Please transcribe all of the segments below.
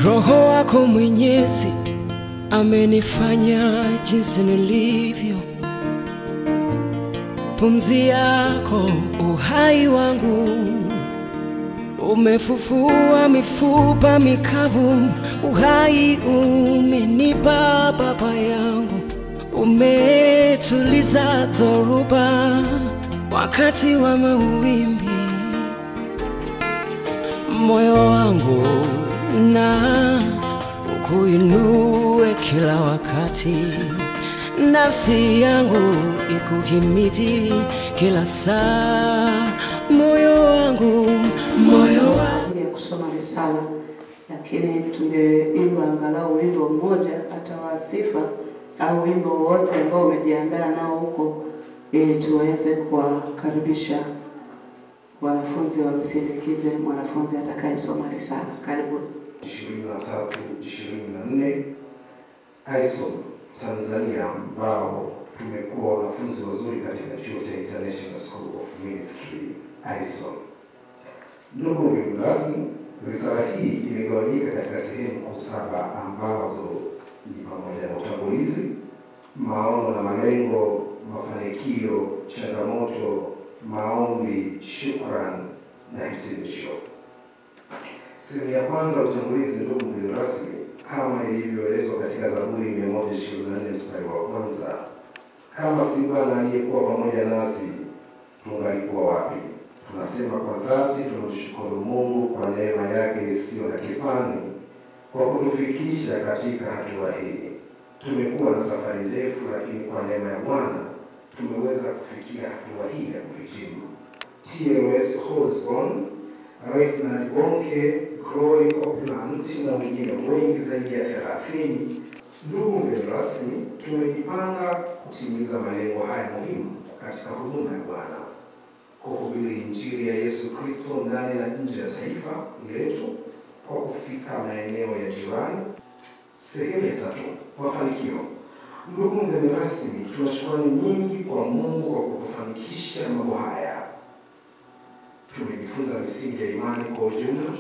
Roho wako Mwenyezi amenifanya jinsi nilivyo. Pumzi yako uhai wangu, umefufua mifupa mikavu. Uhai umenipa Baba yangu, umetuliza dhoruba wakati wa mawimbi. Moyo wangu na ukuinue kila wakati, nafsi yangu ikuhimidi kila saa. Moyo wangu ya kusoma risala, lakini tungeimba angalau wimbo mmoja hata wa sifa au wimbo wote ambao umejiandaa nao huko, ili tuweze kuwakaribisha wanafunzi wamsindikize mwanafunzi atakayesoma risala. Karibu. 23-24 ISOM Tanzania, ambao tumekuwa wanafunzi wazuri katika chuo cha International School of Ministry ISOM. Ndugu mgeni rasmi, risala hii imegawanyika katika sehemu 7 ambazo ni pamoja na utangulizi, maono na malengo, mafanikio, changamoto, maombi, shukrani na hitimisho. Sehemu ya kwanza, utangulizi. Ndugu mgeni rasmi, kama ilivyoelezwa katika Zaburi 124 mstari wa kwanza, kama si Bwana aliyekuwa pamoja nasi, tungalikuwa wapi? Tunasema kwa dhati, tunamshukuru Mungu kwa neema yake isiyo na kifani kwa kutufikisha katika hatua hii. Tumekuwa na safari ndefu, lakini kwa neema ya Bwana tumeweza kufikia hatua hii ya kuhitimu. TLS Osborne, Reginald Bonke, Glory Copeland na wengine wengi zaidi ya 30. Ndugu mgeni rasmi, tumejipanga kutimiza malengo haya muhimu katika huduma ya Bwana: kuhubiri Injili ya Yesu Kristo ndani na nje ya taifa letu kwa kufika maeneo ya jirani. Sehemu ya 3, mafanikio. Ndugu mgeni rasmi, tuna shukrani nyingi kwa Mungu kwa kutufanikisha mambo haya. Tumejifunza misingi ya imani kwa ujumla.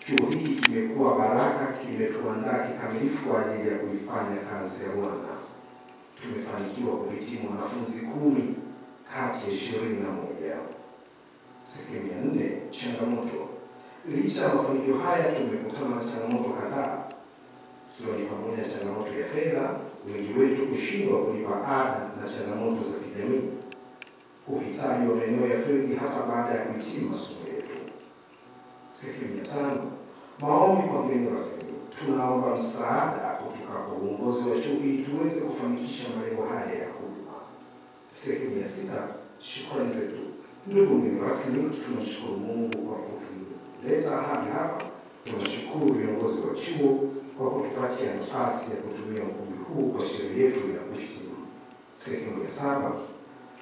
Chuo hiki kimekuwa baraka, kimetuandaa kikamilifu kwa ajili ya kuifanya kazi ya Bwana. Tumefanikiwa kuhitimu wanafunzi 10 kati ya 21. Sehemu ya 4, changamoto. Licha ya mafanikio haya, tumekutana na changamoto kadhaa, ikiwa ni pamoja na changamoto ya fedha, wengi wetu kushindwa kulipa ada, na changamoto za kijamii, uhitaji wa maeneo ya field hata baada ya kuhitimu masomo yetu. Sehemu ya 5, maombi kwa mgeni rasmi. Tunaomba msaada kutoka kwa uongozi wa chuo ili tuweze kufanikisha malengo haya ya huduma. Sehemu ya 6, shukrani zetu. Ndugu mgeni rasmi, tunamshukuru Mungu kwa kutuleta hadi hapa. Tunashukuru viongozi wa chuo kwa kutupatia nafasi ya kutumia ukumbi huu kwa sherehe yetu ya kuhitimu. Sehemu ya 7,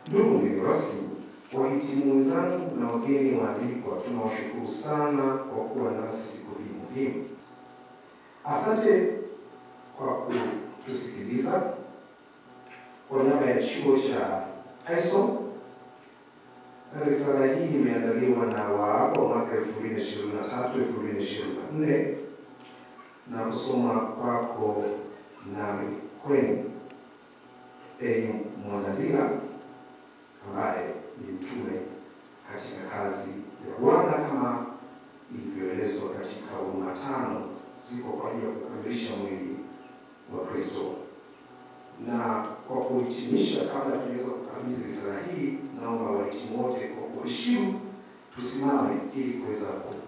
ndugu mgeni rasmi, wahitimu wenzangu na wageni waalikwa, tunawashukuru sana kwa kuwa nasi siku hii muhimu. Asante kwa kutusikiliza. Kwa niaba ya chuo cha ISOM, risala hii imeandaliwa na waapa mwaka 2023-2024 na kusoma kwako nami kwenu Mwandandila, ambaye ni mtume katika kazi ya Bwana kama ilivyoelezwa katika huduma 5 ziko kwa ajili ya kukamilisha mwili wa Kristo. Na kwa kuhitimisha, kabla tuweza kukabidhi risala hii, naomba wahitimu wote kwa kuheshimu tusimame ili kuweza kukabidhi.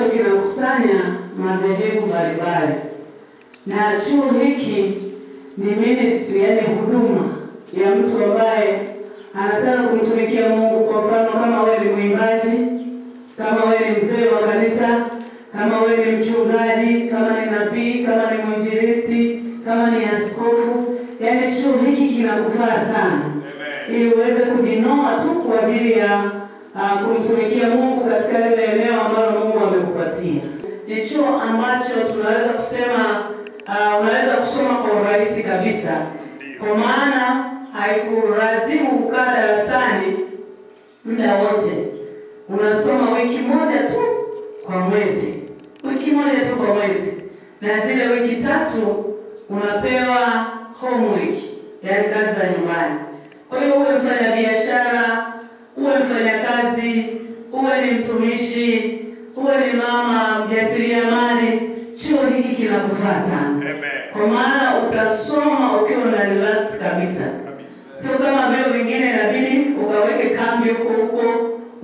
ambacho kinakusanya madhehebu mbalimbali. Na chuo hiki ni ministry, yani huduma ya mtu ambaye anataka kumtumikia Mungu. Kwa mfano, kama wewe ni mwimbaji, kama wewe ni mzee wa kanisa, kama wewe ni mchungaji, kama ni nabii, kama ni mwinjilisti, kama ni askofu, yani chuo hiki kinakufaa sana. Ili uweze kujinoa tu kwa ajili ya kumtumikia Mungu katika lile eneo ambalo Mungu amekupatia. Ni chuo ambacho tunaweza kusema unaweza kusoma kwa urahisi kabisa. Kwa maana haikulazimu kukaa darasani muda wote. Unasoma wiki moja tu kwa mwezi. Wiki moja tu kwa mwezi. Na zile wiki 3 unapewa homework, yani kazi za nyumbani. Kwa hiyo uwe mfanya biashara, uwe mfanya kazi, uwe ni mtumishi, uwe ni mama mjasiriamali, chuo hiki kinakufaa sana. Kwa maana utasoma ukiwa na relax kabisa. Sio kama vile vingine inabidi ukaweke kambi huko,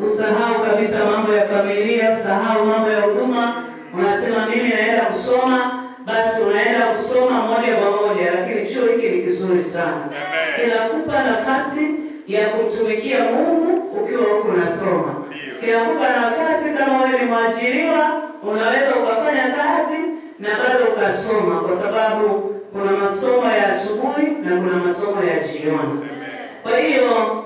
usahau kabisa mambo ya familia, usahau mambo ya huduma, unasema mimi naenda kusoma, basi unaenda kusoma moja kwa moja. Lakini chuo hiki ni kizuri sana. Kinakupa nafasi ya kumtumikia Mungu ukiwa huko unasoma. Kinakupa nafasi kama wewe ni mwajiriwa, unaweza ukafanya kazi na bado ukasoma, kwa sababu kuna masomo ya asubuhi na kuna masomo ya jioni. Kwa hiyo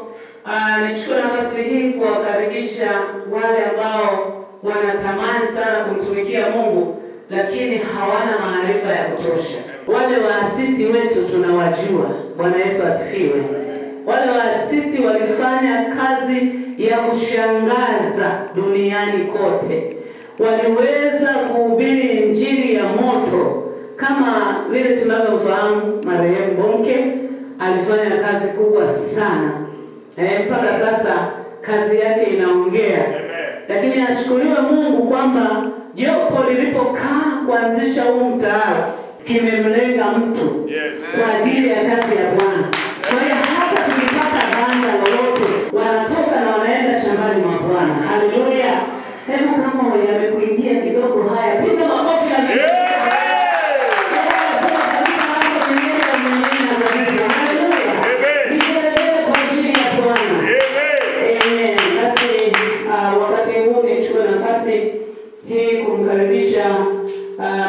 nichukue nafasi hii kuwakaribisha wale ambao wanatamani sana kumtumikia Mungu lakini hawana maarifa ya kutosha. Wale waasisi wetu tunawajua. Bwana Yesu asifiwe. Wale waasisi walifanya kazi ya kushangaza duniani kote. Waliweza kuhubiri injili ya moto kama vile tunavyofahamu. Marehemu Bonke alifanya kazi kubwa sana. Mpaka sasa kazi yake inaongea. Lakini nashukuriwe Mungu kwamba jopo lilipokaa kuanzisha huu mtaala kimemlenga mtu kwa ajili ya kazi ya Bwana. Kwa hiyo hata tukipata banda lolote, wanatoka na wanaenda shambani mwa Bwana. Haleluya. Hebu kama yamekuingia kidogo, haya piga makofi ya hii kumkaribisha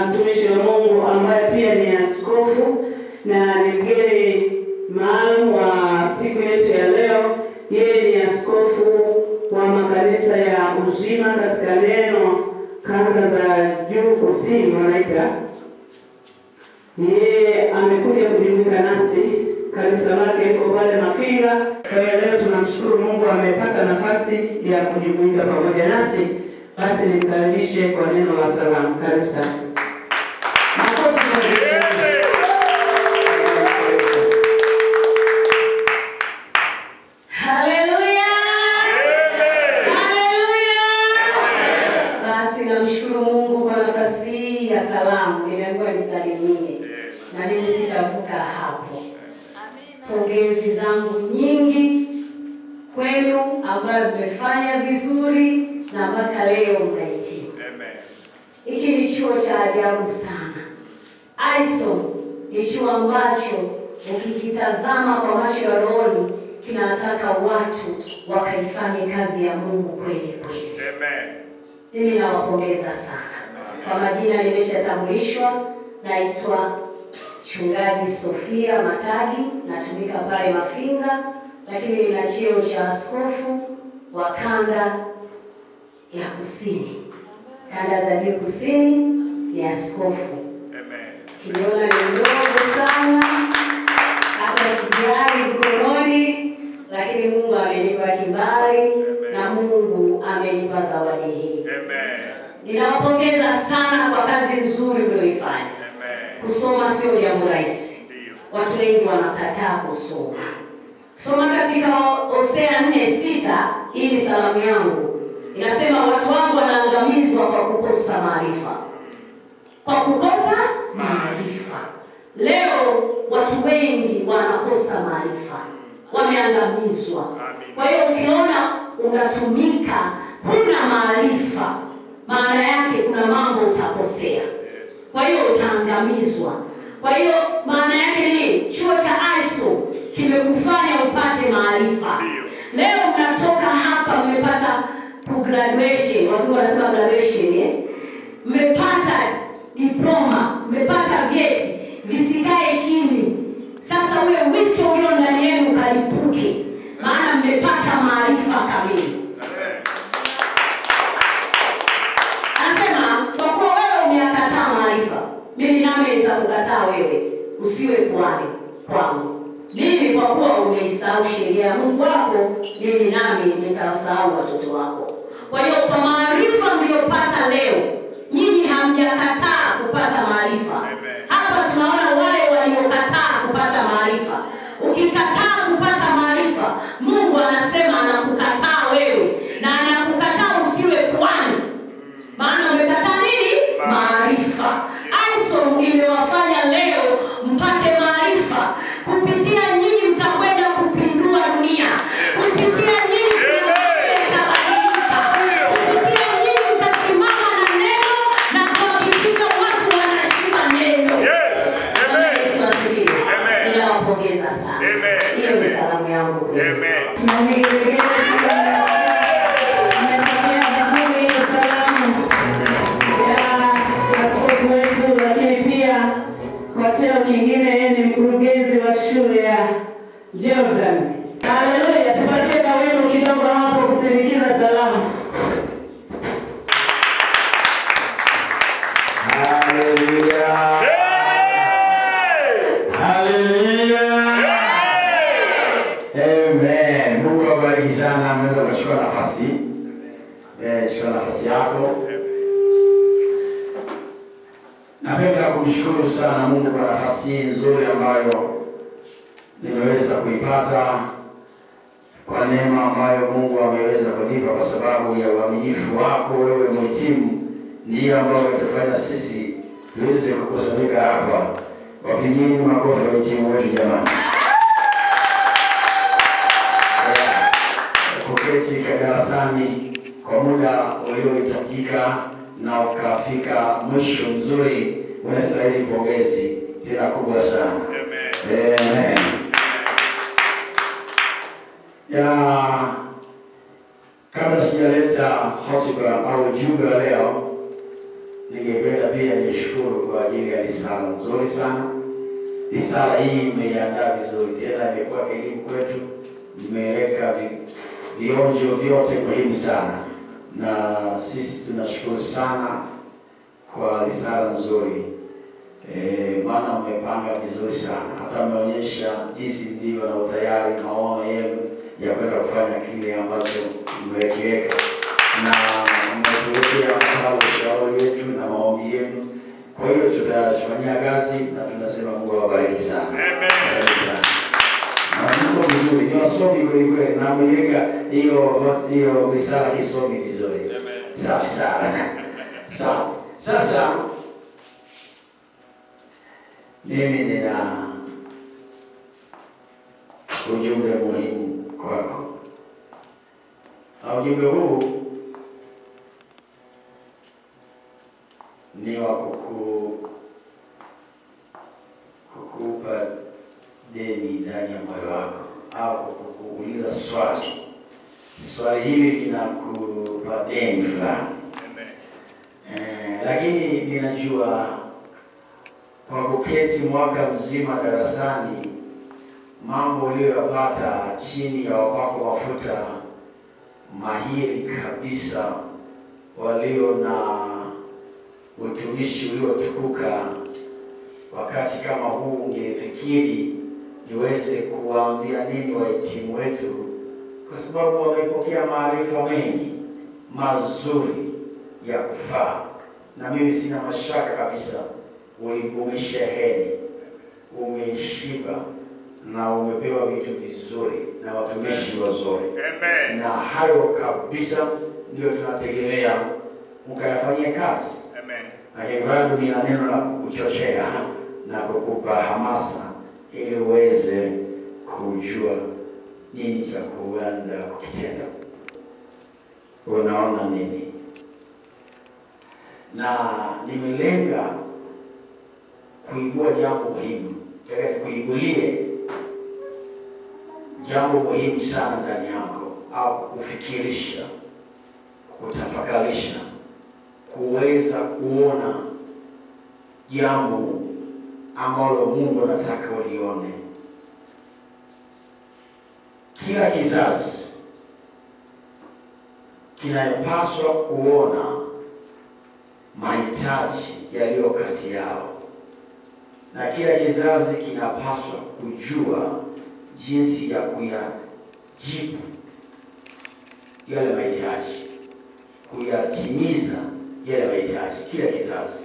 mtumishi wa Mungu ambaye pia ni askofu na ni mgeni maalum wa siku yetu ya leo. Yeye ni askofu wa makanisa ya Uzima katika neno kanda za juu kusini wanaita. Yeye amekuja kujumuika nasi, kanisa lake liko pale Mafinga. Kwa hiyo leo tunamshukuru Mungu amepata nafasi ya kujumuika pamoja nasi. Basi nimkaribishe kwa neno la salamu. Karibu sana. Makofi. Haleluya. Haleluya. Basi namshukuru Mungu kwa nafasi ya salamu. Nimeambiwa nisalimie. Na mimi sitavuka hapo. Pongezi zangu nyingi kwenu ambao mmefanya vizuri na mpaka leo mnahitimu. Hiki ni chuo cha ajabu sana. ISOM ni chuo ambacho ukikitazama kwa macho ya rohoni kinataka watu wakaifanye kazi ya Mungu kweli kweli. Mimi nawapongeza sana. Kwa majina nimeshatambulishwa, naitwa Mchungaji Sofia Matagi, natumika pale Mafinga, lakini nina cheo cha askofu wa kanda ya kusini. Kanda za juu kusini ni askofu. Kiniona ni mdogo sana, hata sijali mkononi, lakini Mungu amenipa kibali na Mungu amenipa zawadi hii. Ninawapongeza sana kwa kazi nzuri mlioifanya. Kusoma sio jambo rahisi. Watu wengi wanakataa kusoma. Soma katika Hosea 4:6, hii ni salamu yangu. Inasema watu wangu wanaangamizwa kwa kukosa maarifa. Kwa kukosa maarifa. Leo watu wengi wanakosa maarifa. Wameangamizwa. Kwa hiyo ukiona unatumika huna maarifa, maana yake kuna mambo utakosea. Kwa hiyo utaangamizwa. Kwa hiyo maana yake ni chuo cha ISO kimekufanya upate maarifa. Leo mnatoka hapa mmepata graduation, wazungu wanasema graduation, mmepata diploma, mmepata vyeti, visikae chini. Sasa ule wito ulio ndani yenu ukalipuke, maana mmepata maarifa kamili. Anasema kwa kuwa wewe umeyakataa maarifa, mimi nami nitakukataa wewe, usiwe kuhani kwangu. Mimi kwa kuwa umeisahau sheria ya Mungu wako, mimi nami nitawasahau watoto wako. Kwa hiyo kwa maarifa mliyopata leo, nyinyi hamjakataa kupata maarifa. Hapa tunaona wale waliokataa kupata maarifa. Ukikataa kupata maarifa, Mungu anasema anakukataa wewe na anakukataa usiwe kwani. Maana umekataa nini? Maarifa. ISO imewafanya leo mpate maarifa. Kupitia nyinyi mtakwenda kupindua dunia. Kupitia nyinyi mtabadilika. Kupitia nyinyi mtasimama na neno na kuhakikisha watu wanashika neno. Yesu asifiwe. Ninawapongeza sana. Hiyo ni salamu yangu kwenu. Nimepokea vizuri hiyo salamu ya askofu wetu, lakini pia kwa cheo kingine yeye ni mkurugenzi wa shule ya Jordan. Haleluya, tupatie na wimbo kidogo hapo kusindikiza salamu. Haleluya. Haleluya. Amen. Mungu awabariki sana. Mweza kuchukua nafasi. Chukua nafasi yako. Napenda kumshukuru sana Mungu kwa nafasi nzuri ambayo nimeweza kuipata, kwa neema ambayo Mungu ameweza kunipa kwa sababu ya uaminifu wako wewe mhitimu, ndiyo ambayo itafanya sisi tuweze kukusanyika hapa. Wapigieni makofi wahitimu wetu jamani. Kuketi darasani kwa muda uliohitajika na ukafika mwisho mzuri, unastahili pongezi tena kubwa sana. Amen. Kabla sijaleta hotuba au ujumbe wa leo, ningependa pia nishukuru kwa ajili ya risala nzuri sana. Risala hii imeiandaa vizuri, tena imekuwa elimu kwetu, imeweka vionjo vyote muhimu sana, na sisi tunashukuru sana kwa risala nzuri. Maana umepanga vizuri sana, hata umeonyesha jinsi ndivyo na utayari maono yenu ya kwenda kufanya kile ambacho mmekiweka, na mmetuwekea mkao ushauri wetu na maombi yenu. Kwa hiyo tutafanyia kazi na tunasema Mungu awabariki sana. Asante sana. Na Mungu vizuri, ni wasomi kweli kweli, na mmeweka hiyo risala isomi vizuri. Safi sana. Sawa. Sasa mimi nina ujumbe muhimu kwako. Na ujumbe huu ni wa kukupa deni ndani ya moyo wako, au kukuuliza swali. Swali hili linakupa deni fulani. Lakini ninajua kwa kuketi mwaka mzima darasani, mambo uliyoyapata chini ya wapako mafuta mahiri kabisa, walio na utumishi uliotukuka, wakati kama huu ungefikiri niweze kuwaambia nini wahitimu wetu, kwa sababu wamepokea maarifa mengi mazuri ya kufaa, na mimi sina mashaka kabisa umesheheni, umeshiba na umepewa vitu vizuri na watumishi wazuri. Amen. Na hayo kabisa ndio tunategemea mkayafanyie kazi. Amen. Lakini bado nina neno la kukuchochea na kukupa hamasa ili uweze kujua nini cha kuanza kukitenda. Unaona nini? na nimelenga kuibua jambo muhimu, kuibulie jambo muhimu sana ndani yako, au kufikirisha, kutafakarisha, kuweza kuona jambo ambalo Mungu anataka ulione. Kila kizazi kinapaswa kuona mahitaji yaliyo kati yao, na kila kizazi kinapaswa kujua jinsi ya kuyajibu yale mahitaji, kuyatimiza yale mahitaji. Kila kizazi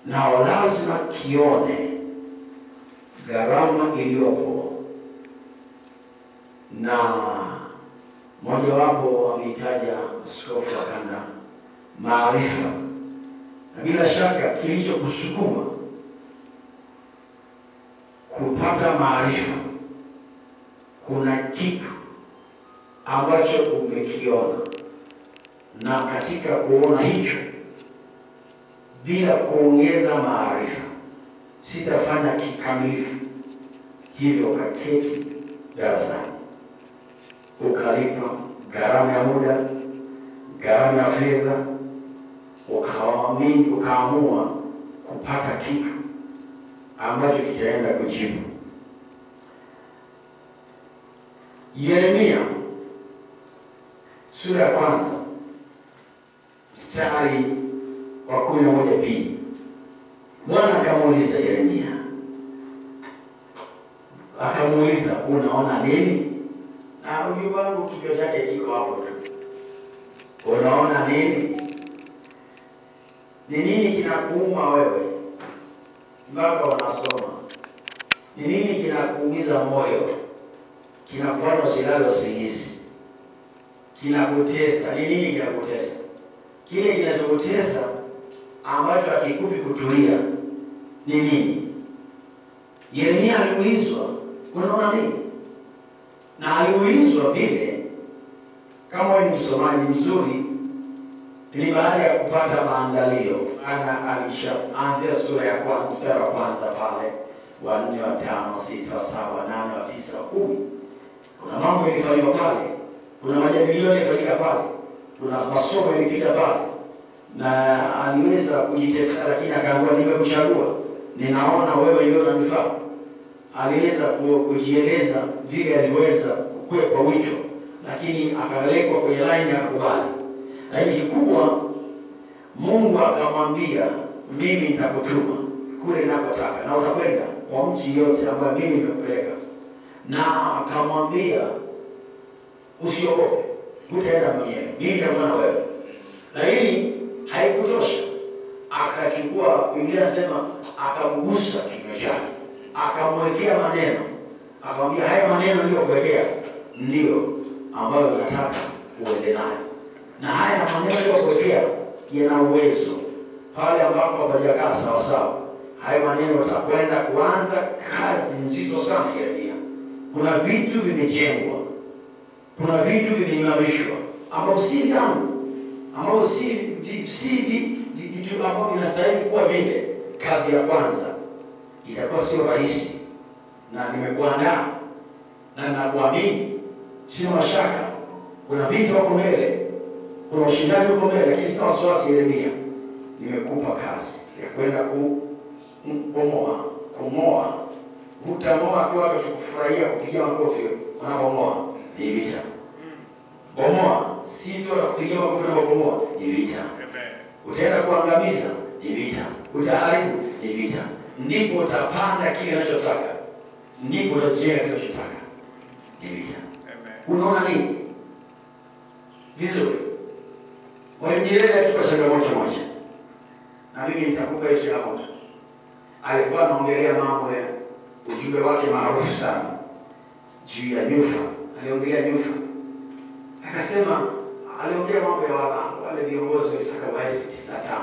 na lazima kione gharama iliyopo, na mojawapo amehitaja askofu wa kanda maarifa, na bila shaka kilichokusukuma kupata maarifa, kuna kitu ambacho umekiona, na katika kuona hicho, bila kuongeza maarifa sitafanya kikamilifu. Hivyo kaketi darasani, ukalipa gharama ya muda, gharama ya fedha, ukaamua kupata kitu ambacho kitaenda kujibu. Yeremia sura ya 1 mstari wa 11b, Bwana akamuuliza Yeremia, akamuuliza unaona nini? Na ujumbe wangu kichwa chake kiko hapo tu. Unaona nini? Ni nini kinakuuma wewe mpaka unasoma? Ni nini kinakuumiza moyo, kinakufanya usilale usingizi, kinakutesa? Ni nini kinakutesa? Kile kinachokutesa ambacho hakikupi kutulia ni nini? Yeremia aliulizwa unaona nini? Na aliulizwa vile, kama wewe ni msomaji mzuri, ni baada ya kupata maandalio. Alishaanzia sura ya 1 mstari wa 1 pale, wa 4, wa 5, 6, wa 7, wa 8, wa 9, wa 10. Kuna mambo yalifanywa pale, kuna majadiliano yalifanyika pale, kuna masomo yalipita pale, na aliweza kujitetea, lakini akaambiwa nimekuchagua, ninaona wewe ndio unanifaa. Aliweza kujieleza vile alivyoweza kukwepa wito, lakini akalekwa kwenye line akakubali. Lakini kikubwa, Mungu akamwambia mimi nitakutuma kule ninakotaka, na utakwenda kwa mji yote ambayo mimi nimekupeleka. Na akamwambia usiogope, utaenda mwenyewe, mimi nitakuwa na wewe. Lakini haikutosha, akachukua, Biblia inasema akamgusa kinywa chake, akamwekea maneno, akamwambia haya maneno niliyokuwekea ndio ambayo nataka uende nayo, na haya maneno niliyokuwekea yana uwezo. Pale ambapo hapajakaa sawa sawa, haya maneno utakwenda kuanza kazi nzito sana. Yeremia, kuna vitu vimejengwa, kuna vitu vimeimarishwa ambao si vyangu, ambao si vitu ambavyo vinastahili kuwa vile. Kazi ya kwanza itakuwa sio rahisi, na nimekuandaa na nakuamini, sina mashaka. Kuna vitu hapo mbele, kuna ushindani huko mbele, lakini sina wasiwasi. Yeremia, nimekupa kazi ya kwenda kumoa. Utamoa tu watu wakikufurahia kupigia makofi wanapomoa, ni vita. Bomoa si tu kupigia makofi na kumoa, ni vita. Utaenda kuangamiza, ni vita. Utaharibu, ni vita. Ndipo utapanda kile unachotaka, ndipo utajenga kile unachotaka, ni vita. Unaona nini? Vizuri. Mwalimu atupa changamoto moja, na mimi nitakupa hiyo changamoto. Alikuwa anaongelea mambo ya ujumbe wake maarufu sana juu ya nyufa. Aliongelea nyufa, akasema, aliongea mambo ya wale viongozi walitaka urais 95.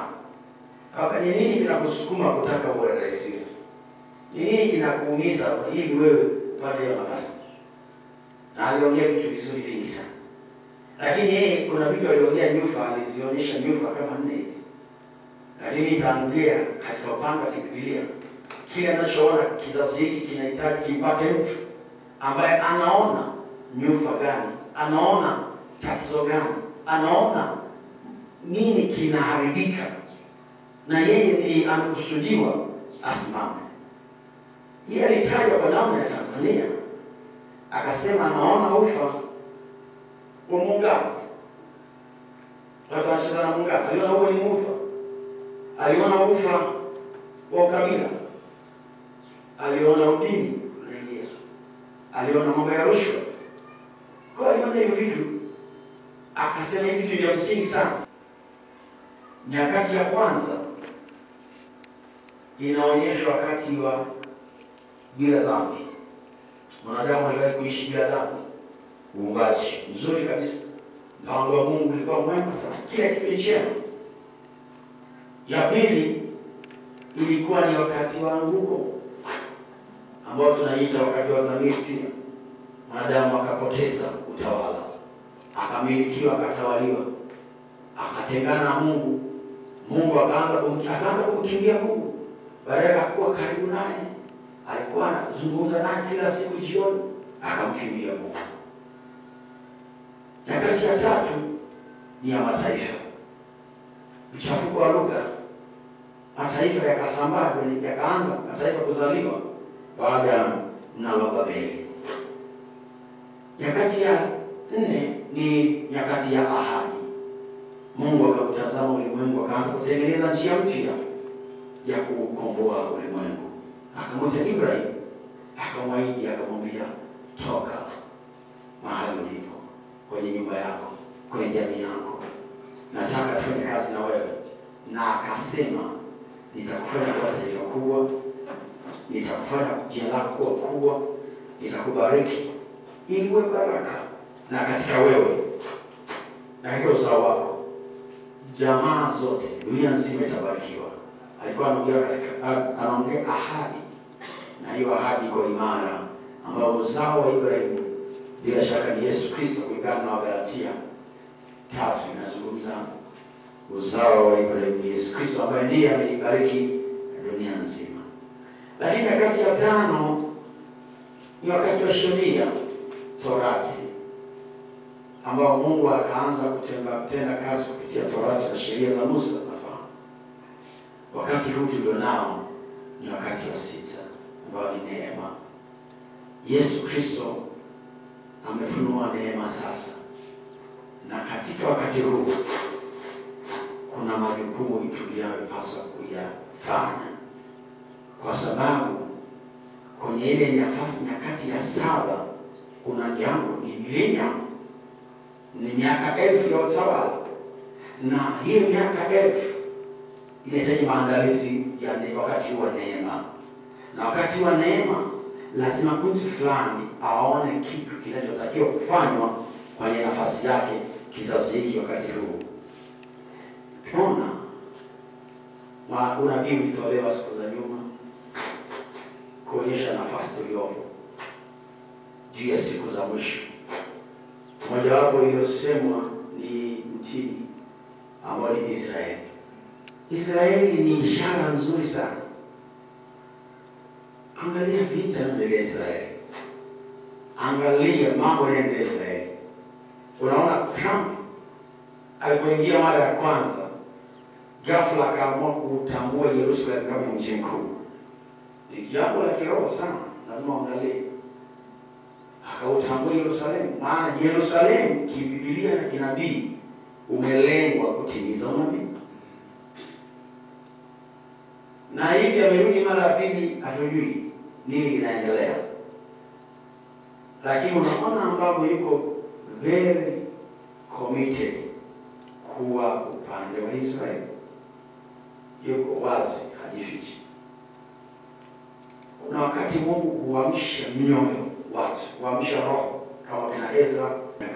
Haka ni nini kinakusukuma kutaka uwe rais? Ni nini kinakuumiza ili wewe upate hiyo nafasi? Na aliongea vitu vizuri vingi sana. Lakini yeye kuna vitu aliongea nyufa, alizionyesha nyufa kama 4 hivi. Lakini itaongea katika upande wa Biblia, kile anachoona kizazi hiki kinahitaji kimpate mtu ambaye anaona nyufa gani, anaona tatizo gani, anaona nini kinaharibika, na yeye ndiye anakusudiwa asimame. Yeye alitajwa kwa namna ya Tanzania, akasema anaona ufa wa muungano. Watu wanacheza na muungano. Aliona huo ni ufa. Aliona ufa wa ukabila. Aliona udini unaingia. Aliona mambo ya rushwa. Kwa aliona hivyo vitu. Akasema hivi vitu vya msingi sana. Nyakati ya kwanza inaonyesha wakati wa bila dhambi. Mwanadamu aliwahi kuishi bila dhambi. Uumbaji mzuri kabisa. Mpango wa Mungu ulikuwa mwema sana. Kila kitu ni chema. Ya pili ilikuwa ni wakati wa anguko, ambao tunaita wakati wa dhambi pia. Mwanadamu akapoteza utawala. Akamilikiwa, akatawaliwa. Akatengana na Mungu. Mungu akaanza kumkimbia Mungu. Badala ya kuwa karibu naye, alikuwa anazungumza naye kila siku jioni, akamkimbia Mungu. Nyakati ya tatu ni ya mataifa. Uchafuko wa lugha. Mataifa yakasambaa, yakaanza mataifa kuzaliwa baada ya mnara wa Babeli. Nyakati ya 4 ni nyakati ya ahadi. Mungu akautazama ulimwengu, akaanza kutengeneza njia mpya ya kukomboa ulimwengu. Akamwita Ibrahim, akamwahidi, akamwambia, toka mahali ulipo, kwenye nyumba yako, kwenye jamii yako, nataka tufanye kazi na wewe. Na akasema, nitakufanya kuwa taifa kubwa, nitakufanya jina lako kuwa kubwa, nitakubariki ili uwe baraka, na katika wewe na katika uzao wako jamaa zote dunia nzima itabarikiwa. Alikuwa anaongea ahadi, na hiyo ahadi iko imara, ambao uzao wa Ibrahimu bila shaka ni Yesu Kristo. Kulingana na Wagalatia 3 inazungumza uzao wa Ibrahimu ni Yesu Kristo, ambaye ndiye ameibariki dunia nzima. Lakini wakati ya 5 ni wakati wa sheria, Torati, ambao Mungu akaanza kutenda kazi kupitia Torati na sheria za Musa. Nafahamu wakati huu tulionao ni wakati wa 6, ambao ni neema. Yesu Kristo amefunua neema sasa, na katika wakati huu kuna majukumu tuliyopaswa kuyafanya, kwa sababu kwenye ile nyakati ya 7 kuna jambo ni milenia, ni miaka 1000 ya utawala, na hiyo miaka 1000 inahitaji maandalizi ya wakati wa neema. Na wakati wa neema lazima mtu fulani aone kitu kinachotakiwa kufanywa kwenye nafasi yake kizazi hiki wakati huu. Tunaona unabii ulitolewa siku za nyuma kuonyesha nafasi tuliyopo juu ya siku za mwisho. Moja wapo iliyosemwa ni mtini, ambao ni Israeli. Israeli ni ishara nzuri sana. Angalia vita inaendelea Israeli. Angalia mambo yanaendelea Israeli. Unaona Trump alipoingia mara ya kwanza, ghafla akaamua kutambua Yerusalemu kama mji mkuu. Ni jambo la kiroho sana, lazima uangalie. Akautambua Yerusalemu, maana Yerusalemu kibibilia na kinabii umelengwa kutimiza unabii. Na hivi amerudi mara ya pili, hatujui nini kinaendelea. Lakini unaona ambapo yuko very committed kuwa upande wa Israeli. Yuko wazi, hajifichi. Kuna wakati Mungu huamsha mioyo watu, huamsha roho, kama kina Ezra na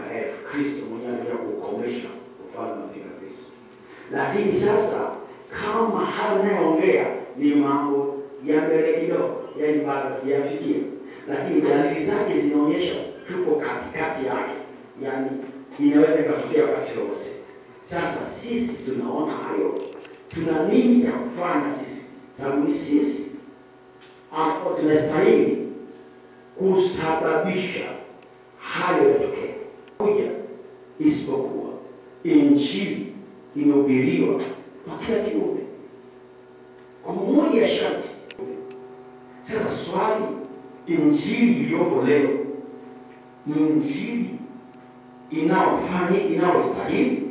Kristo mwenyewe alikuja kukomesha ufalme wa Kristo. Lakini sasa kama hayo nayoongea ni mambo ya mbele kidogo, yaani bado hajafikia, lakini dalili zake zinaonyesha tuko katikati yake, yaani inaweza ikatokea wakati wote. Sasa sisi tunaona hayo, tuna nini cha kufanya sisi? Sababu ni sisi ambao tunastahili kusababisha hayo yatokee. Kuja isipokuwa injili imehubiriwa kwa kila kiumbe kwa moja ya sharti. Sasa swali, injili iliyopo leo ni injili inayostahili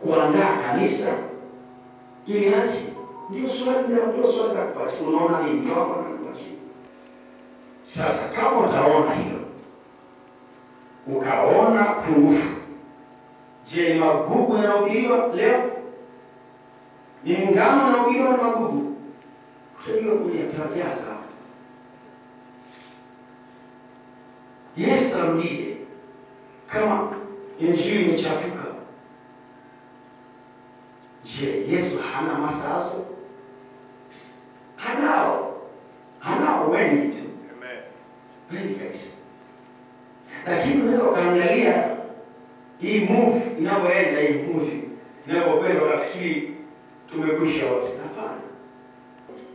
kuandaa kanisa ili aje? Ndio swali la kupata. Unaona nini hapo na kupata? Sasa kama utaona hilo, ukaona proof, je, magugu yanahubiriwa leo? Ni ngano yanahubiriwa na magugu? Utajua kule atajaza. Yesu arudie kama injili imechafuka. Je, Yesu hana masazo? Hanao wengi tu. Amen. Wengi kabisa. Lakini unaweza ukaangalia hii move inapoenda, hii move inapokwenda, ukafikiri tumekwisha wote. Hapana.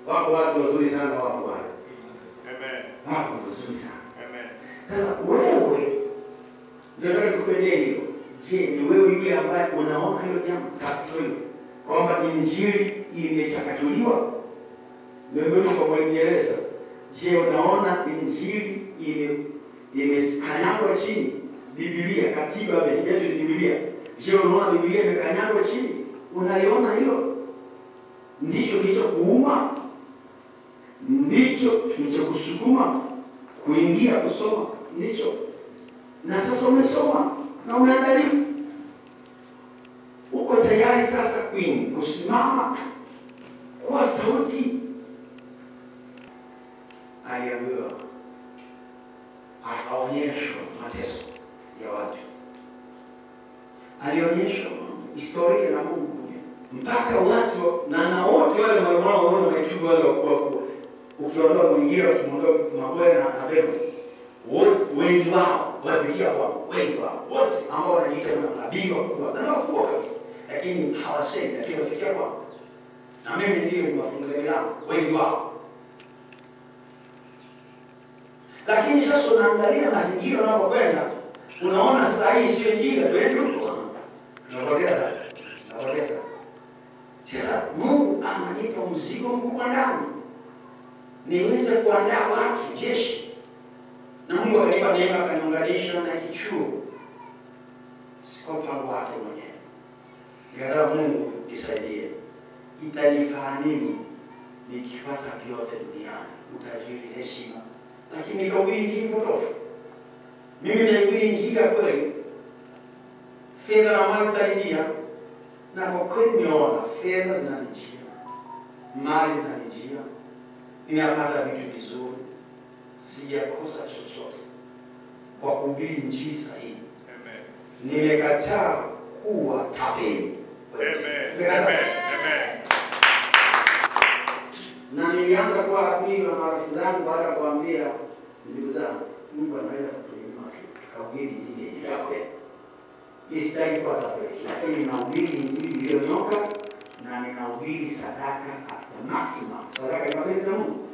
Wako watu wazuri sana wako Bwana. Amen. Wako wazuri sana. Amen. Sasa wewe ndio tukupendeni hilo. Je, ni wewe yule ambaye unaona hilo jambo tatu kwamba injili imechakatuliwa? Ndio kwa Mwalimu Nyerere sasa. Je, unaona injili imekanyagwa chini? Biblia, katiba yetu ni Biblia. Je, unaona Biblia imekanyagwa chini? Unaliona hilo? Ndicho kilichokuuma? Ndicho kilichokusukuma kuingia kusoma? Ndicho. Na sasa umesoma na umeangalia, uko tayari sasa kusimama kwa sauti. Aliambiwa, akaonyeshwa mateso ya watu, alionyeshwa historia na Mungu mpaka watu na wote wale wanaoona wamechuba wale wakubwa, ukiondoa mwingine ukimwondoa Magoya na Bebo, wote wengi wao wapitia kwa wengi wao wote ambao wanajiita manabii wakubwa na wakubwa kabisa, lakini hawasemi, lakini wapitia kwa. Na mimi ndio niwafungulia milango wengi wao. Lakini sasa unaangalia mazingira unapokwenda, unaona sasa hii sio injili, twende huko. Tunapoteza. Sasa Mungu ananipa mzigo mkubwa ndani, niweze kuandaa watu, jeshi. Na Mungu akanipa neema, akaniunganisha na kichuo. Siko mpango wake mwenyewe. Ndio Mungu nisaidie. Itanifaa nini nikipata vyote duniani, utajiri, heshima, lakini nikahubiri injili potofu? Mimi nahubiri injili ya kweli. Fedha na mali zitanijia, na kwa kweli nimeona fedha zinanijia, mali zinanijia, ninapata vitu vizuri, sijakosa chochote kwa kuhubiri injili sahihi. Amen. Nimekataa kuwa tapeli. Amen. Amen. Na nilianza kuwa rafiki wa marafiki zangu baada ya kuambia ndugu zangu, Mungu anaweza kutuinua tukahubiri injili ya kweli. Nisitaki kuwa tapeli, lakini ninahubiri injili iliyonyoka na ninahubiri sadaka as the maximum. Sadaka ni mapenzi ya Mungu.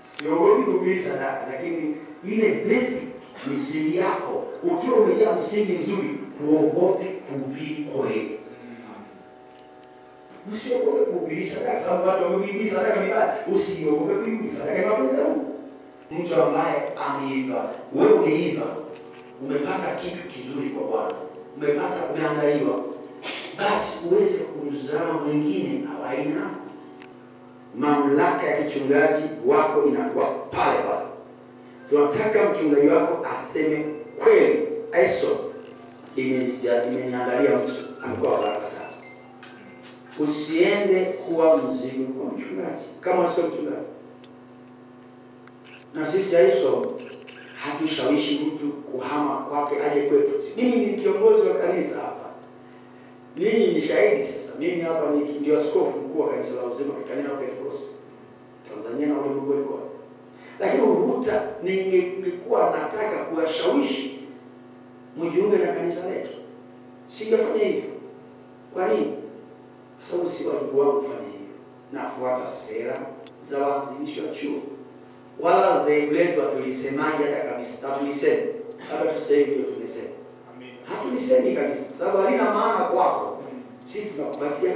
Siogopi kuhubiri sadaka, lakini ile basic misingi yako, ukiwa umejaa msingi mzuri, huogopi kuhubiri kweli. Usiogope kuhubiri sadaka, sababu watu wamehubiri sadaka vibaya. Usiogope kuhubiri sadaka ni mapenzi ya Mungu. Mtu ambaye ameiva, wewe umeiva, umepata kitu kizuri kwa Bwana, umepata umeandaliwa, basi uweze kumzaa mwingine hawaina. Mamlaka ya kichungaji wako inakuwa pale pale. Tunataka mchungaji wako aseme kweli, Aiso imeniangalia mtu amekuwa baraka sana. Usiende kuwa mzigo kwa mchungaji kama sio mchungaji. Na sisi Aiso hatushawishi mtu kuhama kwake aje kwetu. Mimi ni kiongozi wa kanisa hapa, ninyi ni shahidi. Sasa mimi hapa ndio askofu mkuu wa kanisa la Uzima kanisa la Pentecost Tanzania na ulimwengu wote. Lakini ningekuwa nataka kuwashawishi mjiunge na kanisa letu. Sijafanya hivyo. Kwa nini? Kwa sababu si wajibu wangu kufanya hivyo. Nafuata sera za waanzilishi wa chuo. Wala dhehebu letu hatulisemaje hata kabisa. Hatulisemi. Hata tuseme hiyo tumesema. Hatulisemi kabisa. Kwa sababu halina maana kwako. Sisi tunakupatia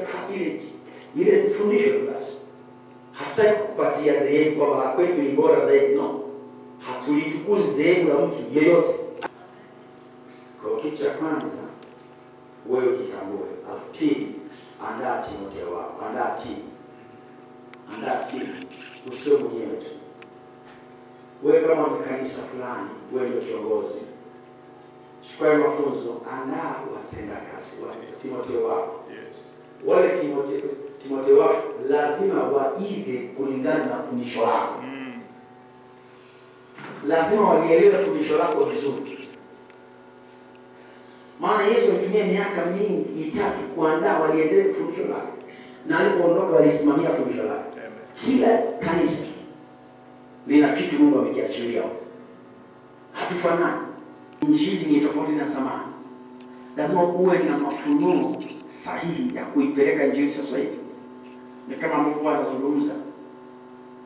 ile fundisho basi. Hatutaki kukupatia dhehebu kwamba kwetu ni bora zaidi. No. Hatulitukuzi dhehebu la mtu yeyote. Kwa kitu cha kwanza wewe jitambue. Alafu pili, andaa Timotheo wako. Andaa timu. Usiwe mwenyewe tu. Wewe kama ni kanisa fulani, wewe ndio kiongozi. Chukua mafunzo, andaa watendakazi wa Timotheo wako. Wale Timotheo wako lazima waige kulingana na fundisho lako. Lazima walielewe fundisho lako vizuri. Maana Yesu alitumia miaka mitatu kuandaa walielewe fundisho lake. Na alipoondoka walisimamia fundisho lake. Kila kanisa lina kitu Mungu amekiachilia. Hatufanani. Injili ni tofauti na zamani. Lazima uwe na mafunuo sahihi ya kuipeleka injili sasa hivi. Ni kama Mungu anazungumza.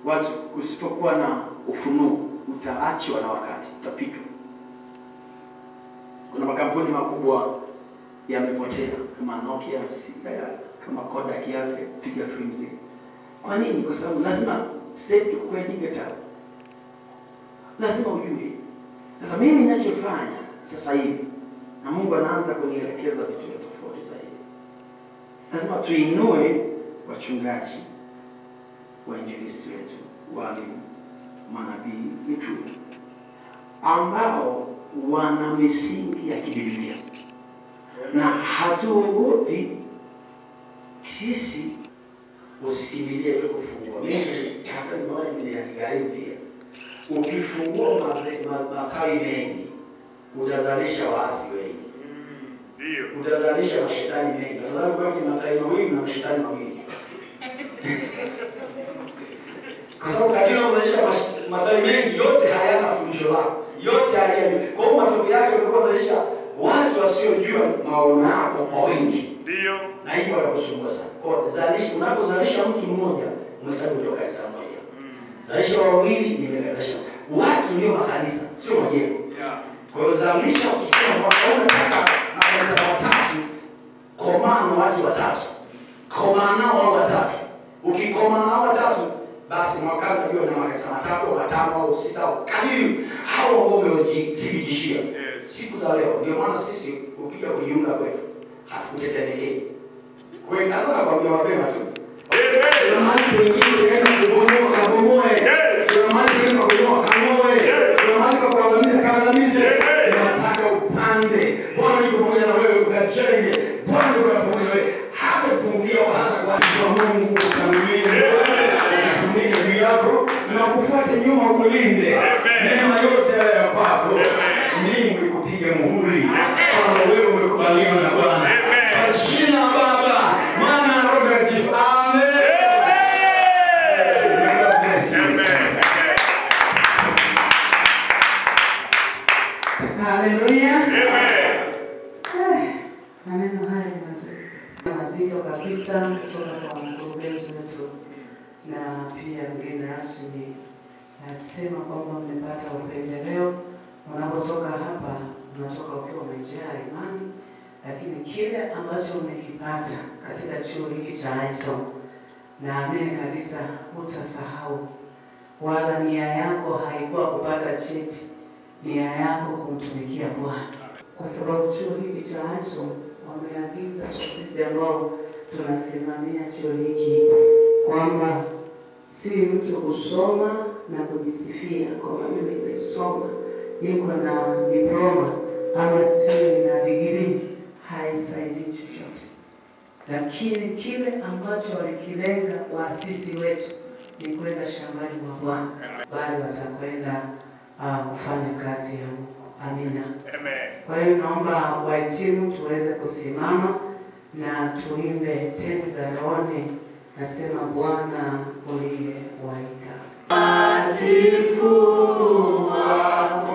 Watu usipokuwa na ufunuo utaachwa na wakati, utapitwa. Kuna makampuni makubwa yamepotea kama Nokia, kama Kodak yale piga films. Kwa nini? Kwa sababu lazima state kwa digital. Lazima ujue. Sasa mimi ninachofanya sasa hivi na Mungu anaanza kunielekeza vitu tofauti zaidi. Lazima tuinue wachungaji, wainjilisti wetu, walimu, manabii, mitume ambao wana misingi ya kibiblia. Na hatuogopi sisi usikimbilie tu kufungua. Mimi hata nimeona ninajaribu pia. Ukifungua matawi mengi utazalisha waasi wengi. Ndio. Utazalisha mashetani mengi. Kwa sababu kwa matawi mawili na mashetani mawili. Kwa sababu kadiri unazalisha matawi mengi yote hayana fundisho lako. Yote hayana. Kwa hiyo matokeo yake unazalisha watu wasiojua maono yako kwa wingi. Ndio. Na hivyo wanakusumbua sana. Kwa zalisha, unapozalisha mtu mmoja mhesabu ndio kanisa moja. Zalisha wawili nimezalisha. Watu ndio makanisa, sio majengo. Kwa hiyo zalisha ukisema kwamba unataka makanisa matatu, komana watu watatu. Komana nao watatu. Ukikomana nao watatu, basi mwaka unajua na makanisa matatu, matano au sita au kadiri hao ambao wamejithibitishia. Siku za leo ndio maana sisi ukija kujiunga kwetu hatukutetemekei. Kwa hiyo nataka kuambia mapema tu. Kuna mahali pengine tena kubomoa kabomoe. Kuna mahali pengine kubomoa kabomoe. Kuna mahali pa kuangamiza kaangamize. Tunataka upande. Bwana yuko pamoja na wewe ukajenge. Bwana yuko pamoja na wewe hata kupungia wala kwa Mungu ukamlinde. Ufunike juu yako na kufuate nyuma ukulinde. Neema yote ya kwako. Mungu ikupige muhuri. Kwa wewe umekubaliwa na Bwana. Kwa jina la Baba, Mwana na Roho Mtakatifu. Amen. Haleluya. Maneno haya ni mazuri. Mazito kabisa kutoka kwa mkurugenzi wetu na pia mgeni rasmi. Nasema kwamba mmepata upendeleo. Unapotoka hapa, unatoka ukiwa umejaa imani, lakini kile ambacho umekipata katika chuo hiki cha ISOM, naamini kabisa hutasahau. Wala nia yako haikuwa kupata cheti, nia yako kumtumikia Bwana. Kwa sababu chuo hiki cha ISOM wameagiza sisi ambao tunasimamia chuo hiki kwamba si mtu kusoma na kujisifia kwamba mimi nimesoma, niko na diploma ama sio na degree, haisaidii chochote. Lakini kile ambacho walikilenga waasisi wetu ni kwenda shambani mwa Bwana, bali watakwenda kufanya kazi ya Mungu. Amina. Kwa hiyo naomba wahitimu tuweze kusimama na tuimbe tenzi za rohoni. Nasema Bwana uliyewaita. Atifu wako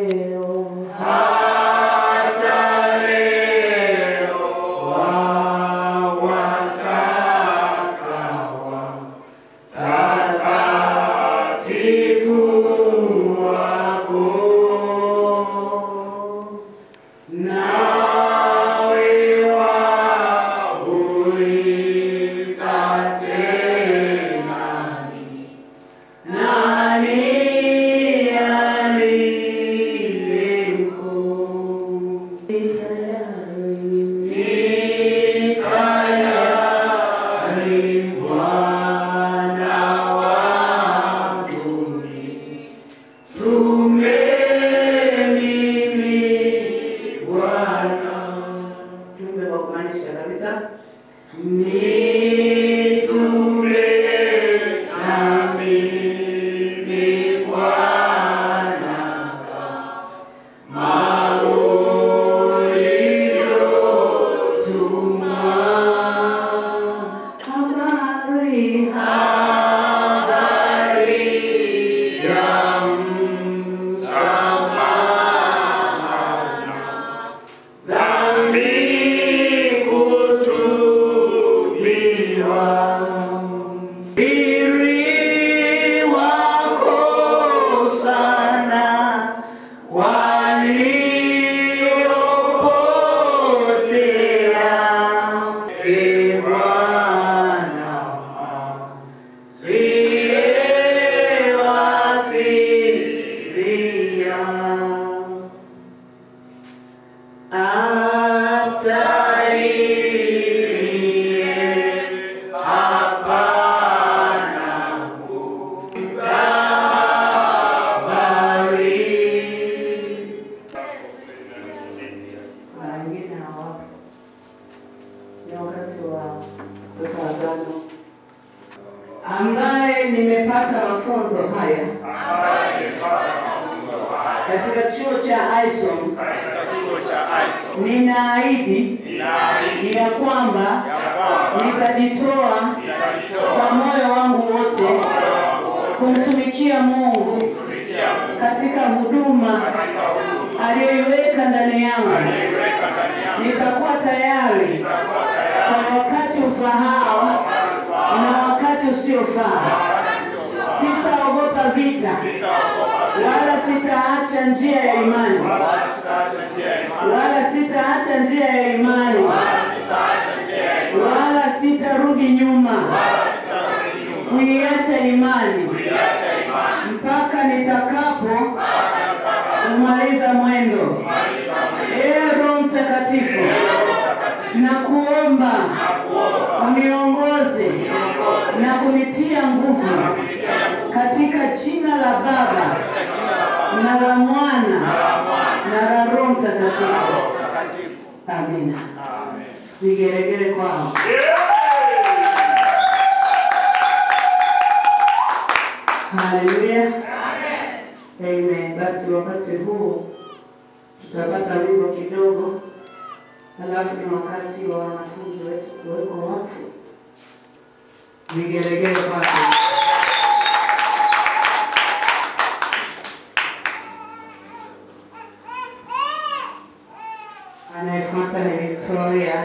leo, hata leo wawataka watakatifu wako, nawe wauliza tena, nani aliyeko? Ni tayari Bwana wangu, tume mimi Bwana. Tume kwa kumaanisha kabisa. Nitume na mimi Bwana, kama ulivyotuma. Habari Ya msamaha na dhambi kutubiwa, heri wako sana waliopotea. Ee Bwana, aliyewafiria astahili, hapana kumkabari. na wengine hawapo. Ni wakati wa kuweka agano, ambaye nimepata mafunzo haya katika chuo cha Aison. Ninaahidi ya kwamba nitajitoa kwa moyo wangu wote kumtumikia Mungu katika huduma aliyoiweka ndani yangu. Nitakuwa tayari kwa wakati ufahao na wakati usiofaa. Sitaogopa vita, wala sitaacha njia ya imani, wala sitaacha njia ya imani, wala sitarudi nyuma kuiacha imani mpaka nitakapo umaliza mwendo. Ee Roho Mtakatifu, na kuomba uniongoze na kunitia nguvu katika jina la Baba na la Mwana na la Roho Mtakatifu. Amina. Vigelegele kwao. Haleluya. Amen. Basi wakati huu tutapata wimbo kidogo, halafu ni wakati wa wanafunzi wetu kuwekwa wakfu. Vigelegele kwao. Anayefuata ni Victoria.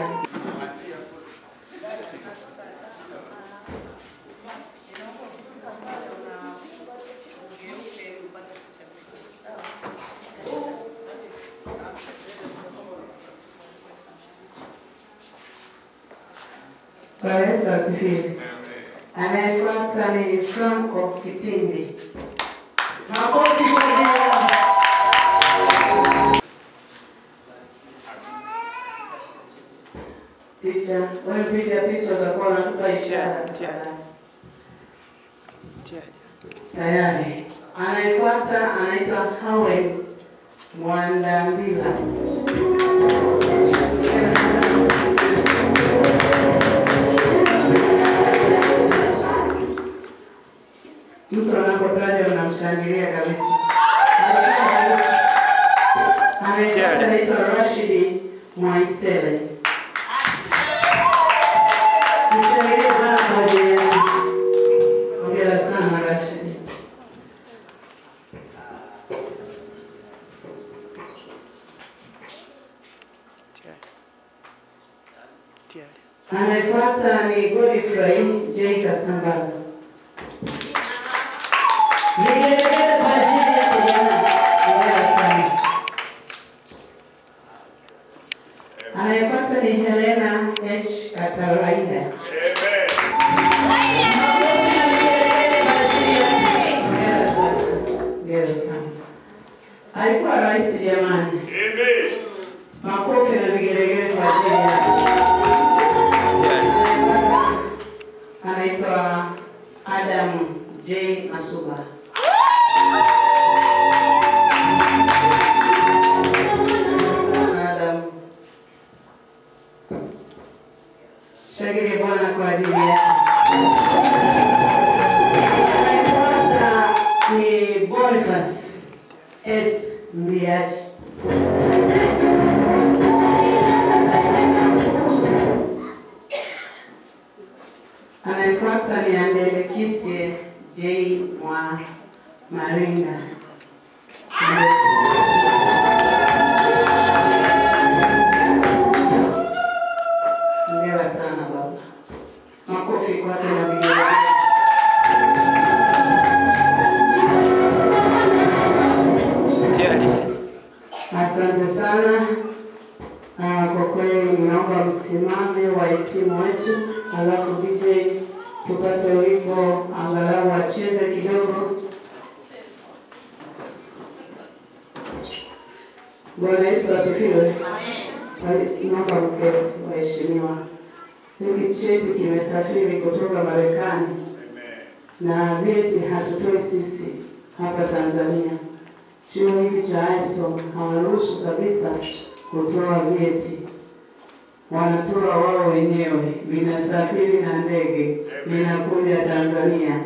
Bwana Yesu asifiwe. Anayefuata ni Franco Kitindi. Makofi kwa ajili yao. Picha, wewe piga picha, utakuwa unatupa ishara tafadhali. Tayari. Anayefuata anaitwa Hawen Mwandambila. Mtu anapotaja unamshangilia kabisa. Anayefuata anaitwa Rashidi Mwaisele. Mshangilie baba kwa ajili yake. Hongera sana Rashidi. Anayefuata ni Godfrey J. Kasambala. Nigelegele kwa ajili ya kijana. Sana. Anayefuata ni Helena H. Kataraina. Alikuwa rais jamani. Makofi na vigelegele kwa ajili yake. Anaitwa Adam J. Masuba. Adam. Shangile Bwana kwa ajili yake. Anayefuata ni Boniface S. Mbiaji. Anayefuata ni Andelekise J. Mwa Maringa. Hongera sana baba. Makofi kwake na vigelegele. Asante sana. Kwa kweli ninaomba msimame wahitimu wetu, alafu DJ tupate wimbo angalau wacheze kidogo. Bwana Yesu asifiwe. Naomba mketi waheshimiwa. Hiki cheti kimesafiri kutoka Marekani. Na vyeti hatutoi sisi hapa Tanzania. Chuo hiki cha ISOM hawaruhusu kabisa kutoa vyeti. Wanatoa wao wenyewe, vinasafiri na ndege, vinakuja Tanzania.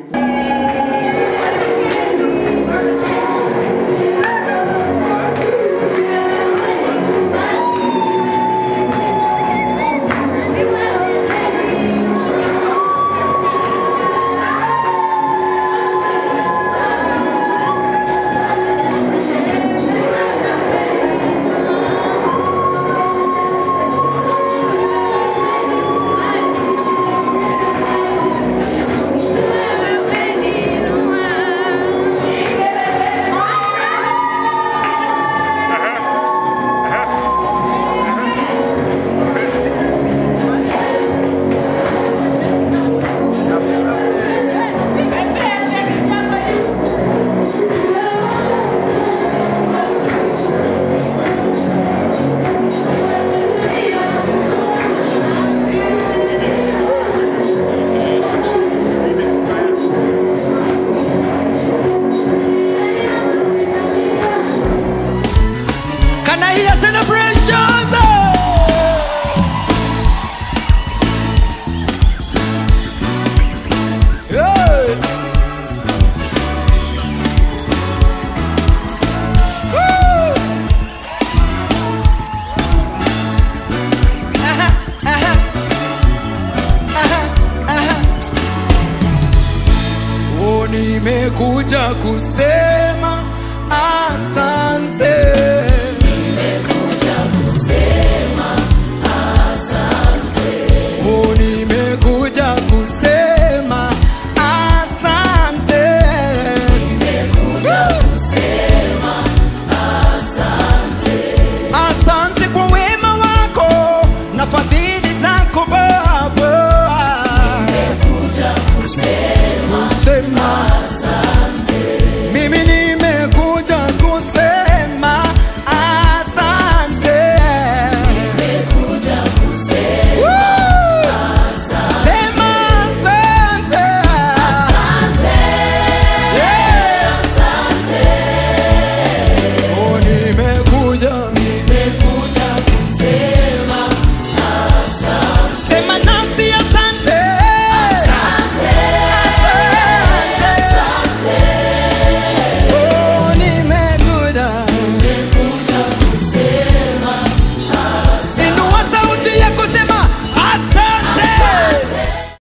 Nimekuja kusema